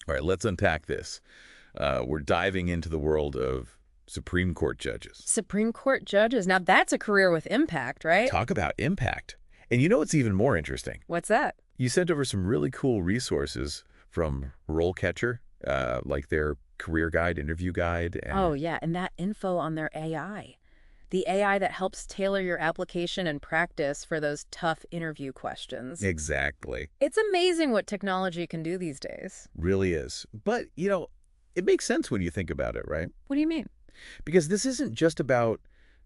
All right, let's unpack this. We're diving into the world of Supreme Court judges. Supreme Court judges. Now that's a career with impact, right? Talk about impact. And you know what's even more interesting? What's that? You sent over some really cool resources from RoleCatcher, like their career guide, interview guide. Oh, yeah, and that info on their AI. The AI that helps tailor your application and practice for those tough interview questions. Exactly. It's amazing what technology can do these days. Really is. But, it makes sense when you think about it, right? What do you mean? Because this isn't just about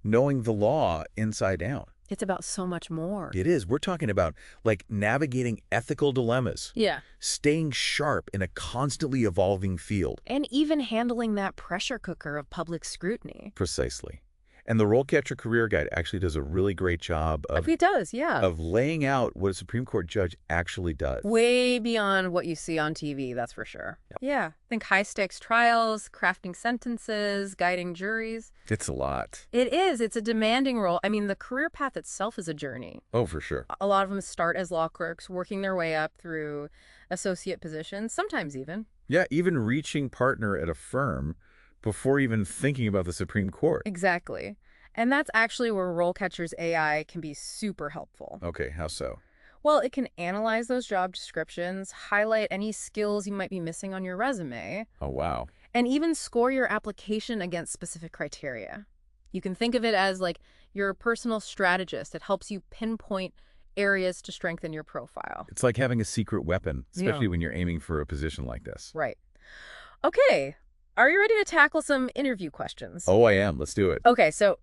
knowing the law inside out. It's about so much more. It is. We're talking about, like, navigating ethical dilemmas. Yeah. Staying sharp in a constantly evolving field. And even handling that pressure cooker of public scrutiny. Precisely. And the RoleCatcher Career Guide actually does a really great job of It does, yeah. of laying out what a Supreme Court judge actually does. Way beyond what you see on TV, that's for sure. Yeah. Think high-stakes trials, crafting sentences, guiding juries. It's a lot. It is. It's a demanding role. I mean, the career path itself is a journey. Oh, for sure. A lot of them start as law clerks, working their way up through associate positions, sometimes even. Yeah, even reaching partner at a firm before even thinking about the Supreme Court. Exactly. And that's actually where RoleCatcher's AI can be super helpful. Okay, how so? Well, it can analyze those job descriptions, highlight any skills you might be missing on your resume, Oh, wow. and even score your application against specific criteria. You can think of it as like your personal strategist. It helps you pinpoint areas to strengthen your profile. It's like having a secret weapon, especially when you're aiming for a position like this. Right. Okay. Are you ready to tackle some interview questions? Oh, I am. Let's do it. Okay, so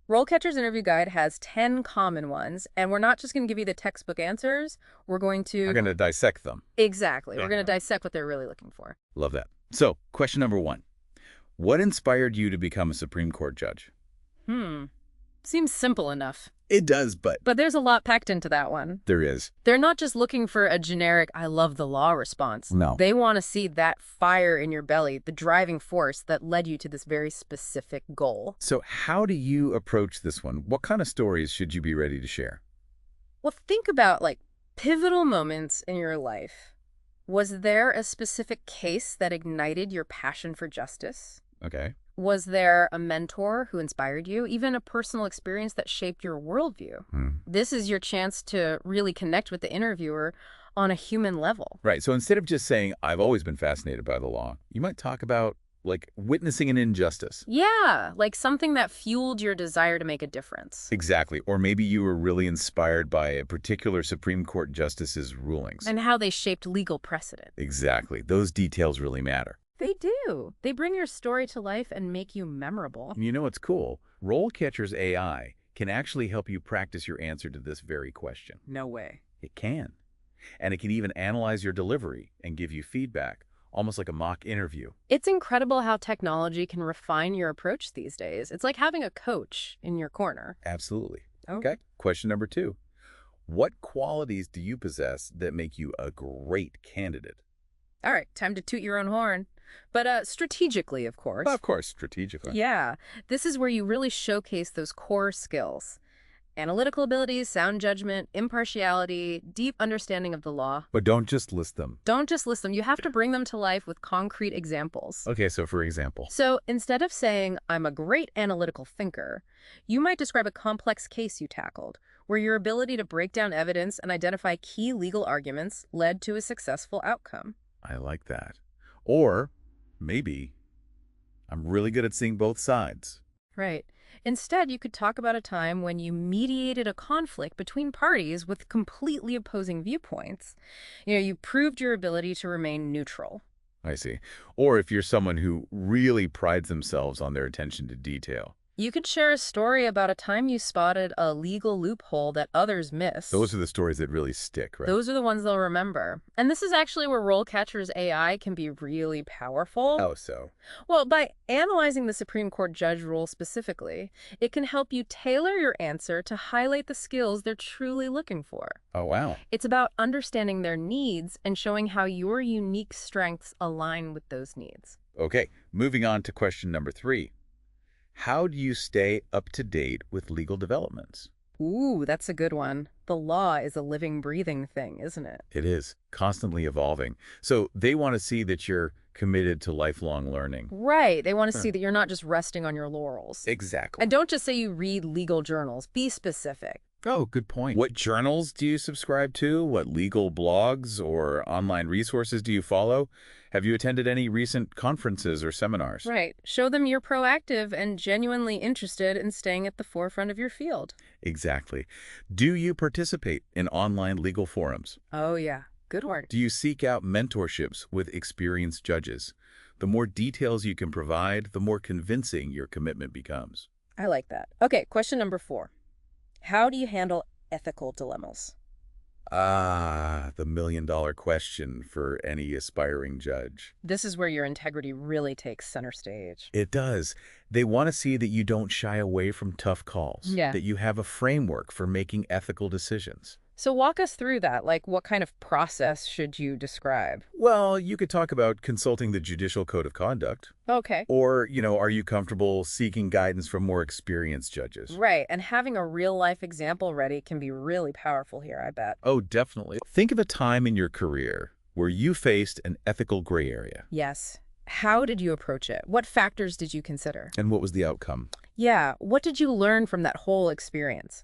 RoleCatcher's interview guide has 10 common ones, and we're not just going to give you the textbook answers. We're going to... We're going to dissect them. Exactly. We're going to dissect what they're really looking for. Love that. So, question number 1. What inspired you to become a Supreme Court judge? Seems simple enough. It does, but there's a lot packed into that one. there is. They're not just looking for a generic, I love the law response. No. They want to see that fire in your belly, the driving force that led you to this very specific goal. So how do you approach this one? What kind of stories should you be ready to share? Well, think about pivotal moments in your life. Was there a specific case that ignited your passion for justice? Okay. Was there a mentor who inspired you, even a personal experience that shaped your worldview? This is your chance to really connect with the interviewer on a human level. Right. So instead of just saying, I've always been fascinated by the law, you might talk about, witnessing an injustice. Yeah, like something that fueled your desire to make a difference. Exactly. Or maybe you were really inspired by a particular Supreme Court justice's rulings. And how they shaped legal precedent. Exactly. Those details really matter. They do. They bring your story to life and make you memorable. And you know what's cool? RoleCatcher's AI can actually help you practice your answer to this very question. No way. It can. And it can even analyze your delivery and give you feedback, almost like a mock interview. It's incredible how technology can refine your approach these days. It's like having a coach in your corner. Absolutely. Oh. Okay. Question number 2. What qualities do you possess that make you a great candidate? All right, time to toot your own horn. But strategically, of course. Of course, strategically. Yeah, this is where you really showcase those core skills. Analytical abilities, sound judgment, impartiality, deep understanding of the law. But don't just list them. Don't just list them. You have to bring them to life with concrete examples. Okay, so for example. So instead of saying, I'm a great analytical thinker, you might describe a complex case you tackled, where your ability to break down evidence and identify key legal arguments led to a successful outcome. I like that. Or maybe I'm really good at seeing both sides. Right. Instead, you could talk about a time when you mediated a conflict between parties with completely opposing viewpoints. You proved your ability to remain neutral. I see. Or if you're someone who really prides themselves on their attention to detail. You could share a story about a time you spotted a legal loophole that others miss. Those are the stories that really stick, right? Those are the ones they'll remember. And this is actually where RoleCatcher's AI can be really powerful. How so? Well, by analyzing the Supreme Court judge role specifically, it can help you tailor your answer to highlight the skills they're truly looking for. Oh, wow. It's about understanding their needs and showing how your unique strengths align with those needs. Okay, moving on to question number 3. How do you stay up to date with legal developments? Ooh, that's a good one. The law is a living, breathing thing, isn't it? It is constantly evolving. So they want to see that you're committed to lifelong learning. Right. They want to Huh. see that you're not just resting on your laurels. Exactly. And don't just say you read legal journals. Be specific. Oh, good point. What journals do you subscribe to? What legal blogs or online resources do you follow? Have you attended any recent conferences or seminars? Right. Show them you're proactive and genuinely interested in staying at the forefront of your field. Exactly. Do you participate in online legal forums? Oh, yeah. Good one. Do you seek out mentorships with experienced judges? The more details you can provide, the more convincing your commitment becomes. I like that. Okay, question number 4. How do you handle ethical dilemmas? Ah, the million-dollar question for any aspiring judge. This is where your integrity really takes center stage. It does. They want to see that you don't shy away from tough calls, Yeah. that you have a framework for making ethical decisions. So walk us through that. Like, what kind of process should you describe? Well, you could talk about consulting the judicial code of conduct, Okay. or, are you comfortable seeking guidance from more experienced judges? Right, and having a real-life example ready can be really powerful here, I bet. Oh, definitely. Think of a time in your career where you faced an ethical gray area. Yes. How did you approach it? What factors did you consider? And what was the outcome? Yeah, what did you learn from that whole experience?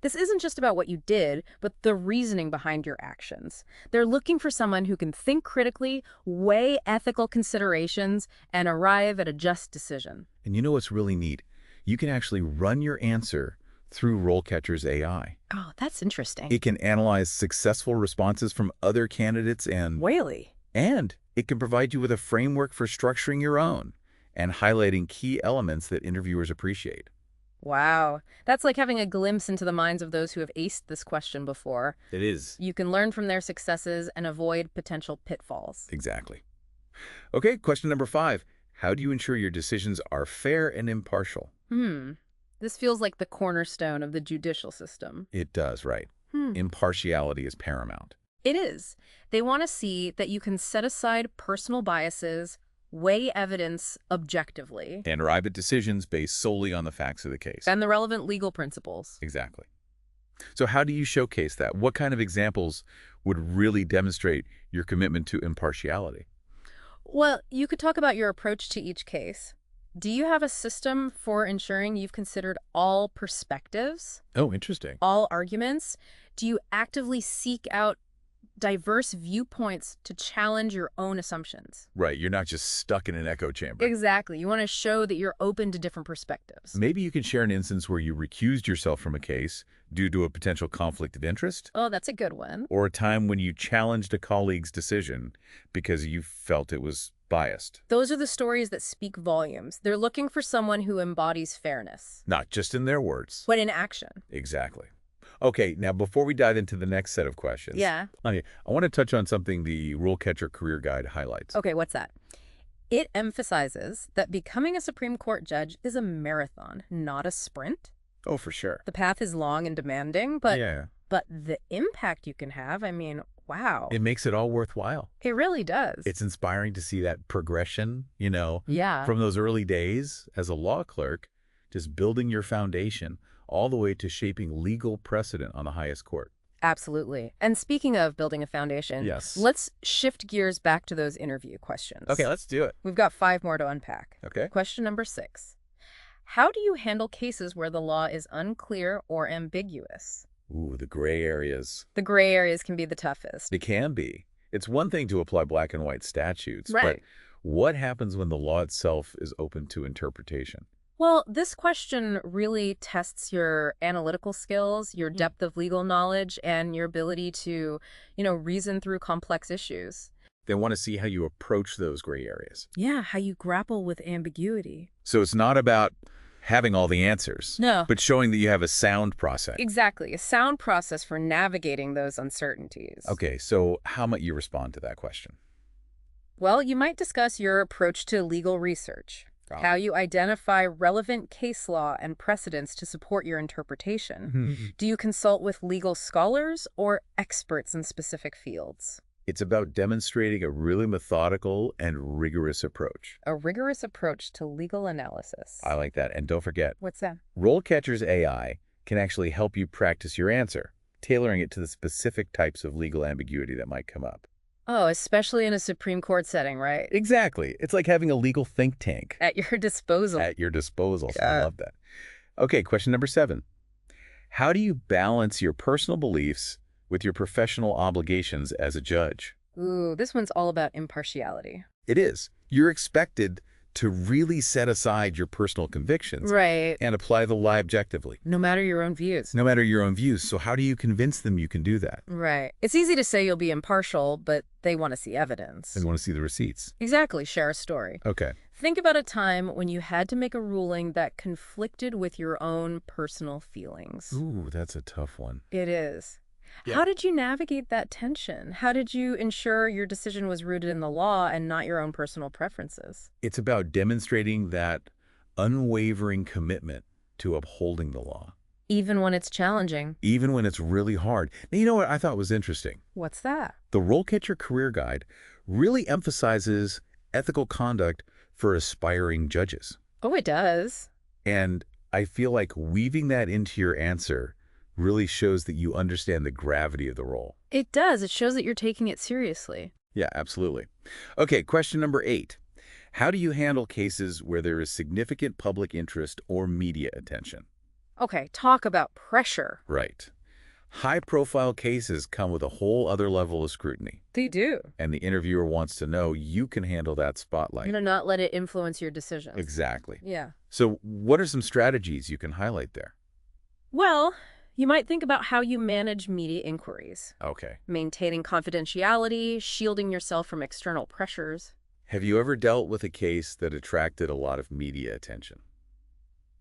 This isn't just about what you did, but the reasoning behind your actions. They're looking for someone who can think critically, weigh ethical considerations, and arrive at a just decision. And you know what's really neat? You can actually run your answer through RoleCatcher's AI. Oh, that's interesting. It can analyze successful responses from other candidates Really? and it can provide you with a framework for structuring your own and highlighting key elements that interviewers appreciate. Wow. That's like having a glimpse into the minds of those who have aced this question before. It is. You can learn from their successes and avoid potential pitfalls. Exactly. Okay, question number 5. How do you ensure your decisions are fair and impartial? This feels like the cornerstone of the judicial system. It does, right. Hmm. Impartiality is paramount. It is. They want to see that you can set aside personal biases, weigh evidence objectively, And arrive at decisions based solely on the facts of the case. and the relevant legal principles. Exactly. So how do you showcase that? What kind of examples would really demonstrate your commitment to impartiality? Well, you could talk about your approach to each case. Do you have a system for ensuring you've considered all perspectives, Oh, interesting. all arguments? Do you actively seek out diverse viewpoints to challenge your own assumptions? Right, you're not just stuck in an echo chamber. Exactly. You want to show that you're open to different perspectives. Maybe you can share an instance where you recused yourself from a case due to a potential conflict of interest, Oh, that's a good one. or a time when you challenged a colleague's decision because you felt it was biased. Those are the stories that speak volumes. They're looking for someone who embodies fairness, Not just in their words. but in action. Exactly. Okay, now before we dive into the next set of questions, Yeah. I want to touch on something the RoleCatcher Career Guide highlights. Okay, what's that? It emphasizes that becoming a Supreme Court judge is a marathon, not a sprint. Oh, for sure. The path is long and demanding, but Yeah, the impact you can have, I mean, wow. it makes it all worthwhile. It really does. It's inspiring to see that progression, Yeah. from those early days as a law clerk, just building your foundation all the way to shaping legal precedent on the highest court. Absolutely. And speaking of building a foundation, Yes. let's shift gears back to those interview questions. Okay, let's do it. We've got 5 more to unpack. Okay. Question number 6. How do you handle cases where the law is unclear or ambiguous? Ooh, the gray areas. The gray areas can be the toughest. They can be. It's one thing to apply black and white statutes, but Right. what happens when the law itself is open to interpretation? Well, this question really tests your analytical skills, your depth of legal knowledge, and your ability to, reason through complex issues. They want to see how you approach those gray areas. Yeah, how you grapple with ambiguity. So it's not about having all the answers, No. but showing that you have a sound process. Exactly. A sound process for navigating those uncertainties. Okay, so how might you respond to that question? Well, you might discuss your approach to legal research, how you identify relevant case law and precedents to support your interpretation. Do you consult with legal scholars or experts in specific fields? It's about demonstrating a really methodical and rigorous approach. A rigorous approach to legal analysis. I like that. And don't forget, What's that? RoleCatcher's AI can actually help you practice your answer, tailoring it to the specific types of legal ambiguity that might come up. Oh, especially in a Supreme Court setting, right? Exactly. It's like having a legal think tank At your disposal. at your disposal. So I Yeah. love that. Okay, question number 7. How do you balance your personal beliefs with your professional obligations as a judge? Ooh, this one's all about impartiality. It is. You're expected to really set aside your personal convictions Right. and apply the law objectively, No matter your own views. no matter your own views. So how do you convince them you can do that? Right. It's easy to say you'll be impartial, but they want to see evidence. They want to see the receipts. Exactly. Share a story. Okay. Think about a time when you had to make a ruling that conflicted with your own personal feelings. Ooh, that's a tough one. It is. Yeah. How did you navigate that tension? How did you ensure your decision was rooted in the law and not your own personal preferences? It's about demonstrating that unwavering commitment to upholding the law, Even when it's challenging. even when it's really hard. Now, you know what I thought was interesting? What's that? The RoleCatcher Career Guide really emphasizes ethical conduct for aspiring judges. Oh, it does. And I feel like weaving that into your answer really shows that you understand the gravity of the role. It does. It shows that you're taking it seriously. Yeah, absolutely. Okay, question number 8. How do you handle cases where there is significant public interest or media attention? Okay, talk about pressure. Right. High-profile cases come with a whole other level of scrutiny, They do. and the interviewer wants to know you can handle that spotlight. Not let it influence your decisions. Exactly. Yeah. So what are some strategies you can highlight there? Well, you might think about how you manage media inquiries. Okay. Maintaining confidentiality, shielding yourself from external pressures. Have you ever dealt with a case that attracted a lot of media attention?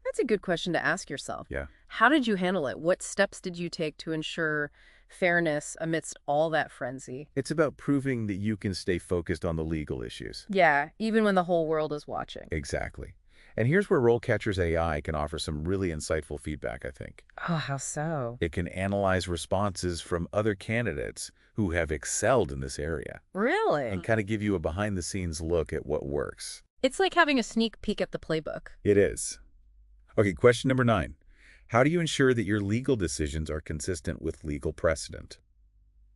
That's a good question to ask yourself. Yeah. How did you handle it? What steps did you take to ensure fairness amidst all that frenzy? It's about proving that you can stay focused on the legal issues. Yeah, even when the whole world is watching. Exactly. And here's where RoleCatcher's AI can offer some really insightful feedback, I think. Oh, how so? It can analyze responses from other candidates who have excelled in this area Really? and kind of give you a behind-the-scenes look at what works. It's like having a sneak peek at the playbook. It is. Okay, question number 9. How do you ensure that your legal decisions are consistent with legal precedent?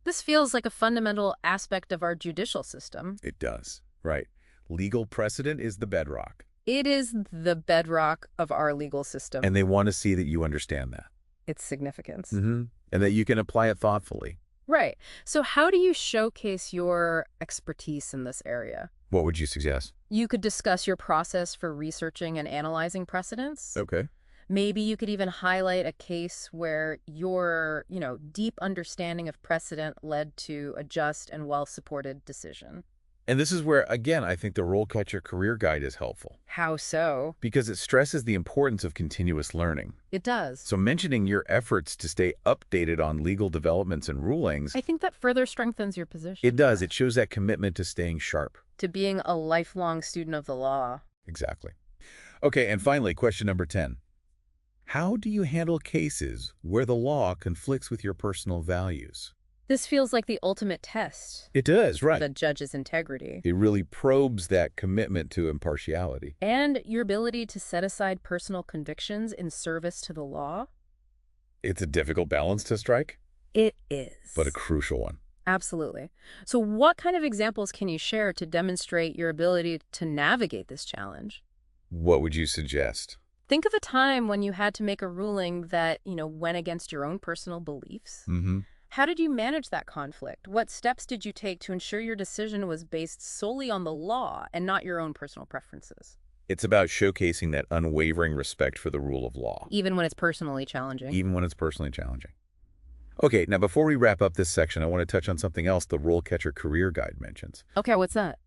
This feels like a fundamental aspect of our judicial system. It does. Right. Legal precedent is the bedrock, It is the bedrock of our legal system. and they want to see that you understand that. Its significance. And that you can apply it thoughtfully. Right. So how do you showcase your expertise in this area? What would you suggest? You could discuss your process for researching and analyzing precedents. Okay. Maybe you could even highlight a case where your, deep understanding of precedent led to a just and well-supported decision. And this is where, again, I think the RoleCatcher Career Guide is helpful How so? because it stresses the importance of continuous learning. It does. So mentioning your efforts to stay updated on legal developments and rulings, I think that further strengthens your position. it does. It shows that commitment to staying sharp. To being a lifelong student of the law. Exactly. Okay, and finally, question number 10. How do you handle cases where the law conflicts with your personal values? This feels like the ultimate test. It does, right. The judge's integrity. It really probes that commitment to impartiality. And your ability to set aside personal convictions in service to the law. It's a difficult balance to strike, It is. but a crucial one. Absolutely. So what kind of examples can you share to demonstrate your ability to navigate this challenge? What would you suggest? Think of a time when you had to make a ruling that, went against your own personal beliefs. How did you manage that conflict? What steps did you take to ensure your decision was based solely on the law and not your own personal preferences? It's about showcasing that unwavering respect for the rule of law, Even when it's personally challenging. even when it's personally challenging. Okay, now before we wrap up this section, I want to touch on something else the RoleCatcher Career Guide mentions. Okay, what's that?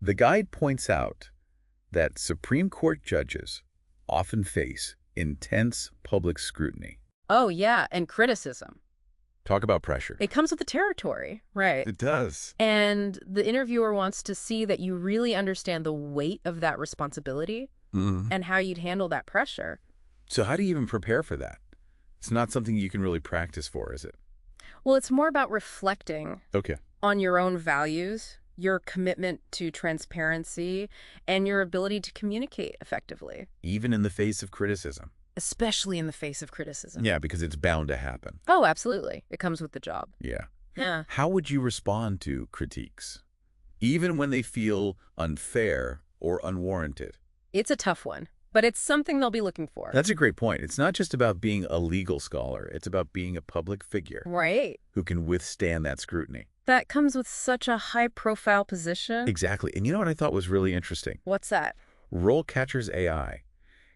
The guide points out that Supreme Court judges often face intense public scrutiny. Oh, yeah, and criticism. Talk about pressure. It comes with the territory, right? It does. And the interviewer wants to see that you really understand the weight of that responsibility and how you'd handle that pressure. So how do you even prepare for that? It's not something you can really practice for, is it? Well, it's more about reflecting Okay. on your own values, your commitment to transparency, and your ability to communicate effectively. Even in the face of criticism. especially in the face of criticism. Yeah, because it's bound to happen. Oh, absolutely. It comes with the job. Yeah. Yeah. How would you respond to critiques, even when they feel unfair or unwarranted? It's a tough one, but it's something they'll be looking for. That's a great point. It's not just about being a legal scholar. It's about being a public figure Right. who can withstand that scrutiny. That comes with such a high-profile position. Exactly. And you know what I thought was really interesting? What's that? RoleCatcher's AI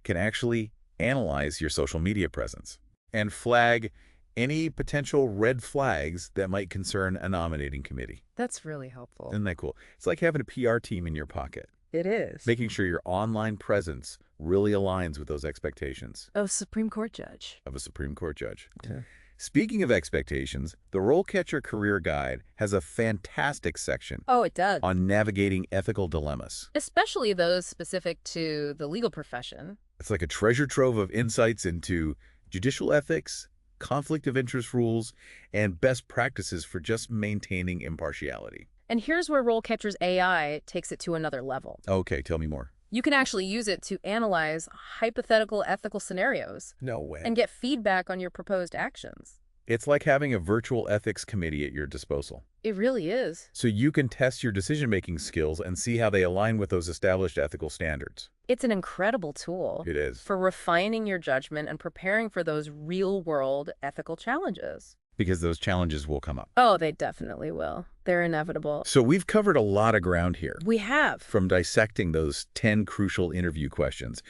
can actually analyze your social media presence and flag any potential red flags that might concern a nominating committee. That's really helpful. Isn't that cool? It's like having a PR team in your pocket, It is. making sure your online presence really aligns with those expectations Oh, Supreme Court judge. of a Supreme Court judge. Yeah. Speaking of expectations, the RoleCatcher Career Guide has a fantastic section Oh, it does. on navigating ethical dilemmas. Especially those specific to the legal profession. It's like a treasure trove of insights into judicial ethics, conflict of interest rules, and best practices for just maintaining impartiality. And here's where RoleCatcher's AI takes it to another level. Okay, tell me more. You can actually use it to analyze hypothetical ethical scenarios No way. and get feedback on your proposed actions. It's like having a virtual ethics committee at your disposal. It really is. So you can test your decision-making skills and see how they align with those established ethical standards. It's an incredible tool It is. for refining your judgment and preparing for those real-world ethical challenges. Because those challenges will come up. Oh, they definitely will. They're inevitable. So we've covered a lot of ground here. We have. From dissecting those 10 crucial interview questions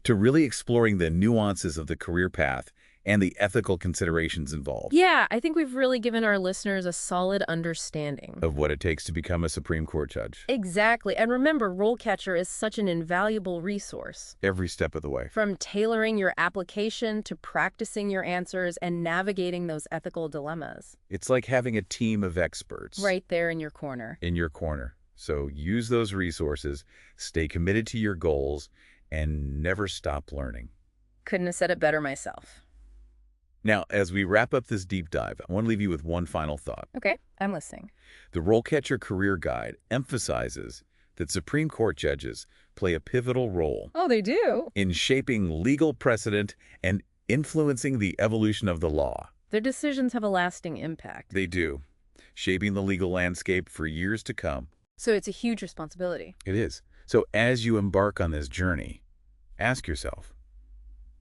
to really exploring the nuances of the career path and the ethical considerations involved Yeah, I think we've really given our listeners a solid understanding. of what it takes to become a Supreme Court judge. Exactly. And remember, RoleCatcher is such an invaluable resource. Every step of the way. From tailoring your application to practicing your answers and navigating those ethical dilemmas. It's like having a team of experts Right there in your corner. in your corner. So use those resources, stay committed to your goals, and never stop learning. Couldn't have said it better myself. Now, as we wrap up this deep dive, I want to leave you with one final thought. Okay, I'm listening. The RoleCatcher Career Guide emphasizes that Supreme Court judges play a pivotal role Oh, they do? in shaping legal precedent and influencing the evolution of the law. Their decisions have a lasting impact. They do, shaping the legal landscape for years to come. So it's a huge responsibility. It is. So as you embark on this journey, ask yourself,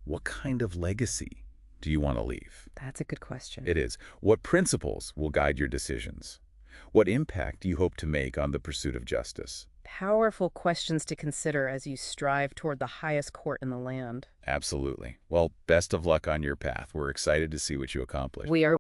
what kind of legacy do you want to leave? That's a good question. It is. What principles will guide your decisions? What impact do you hope to make on the pursuit of justice? Powerful questions to consider as you strive toward the highest court in the land. Absolutely. Well, best of luck on your path. We're excited to see what you accomplish. We are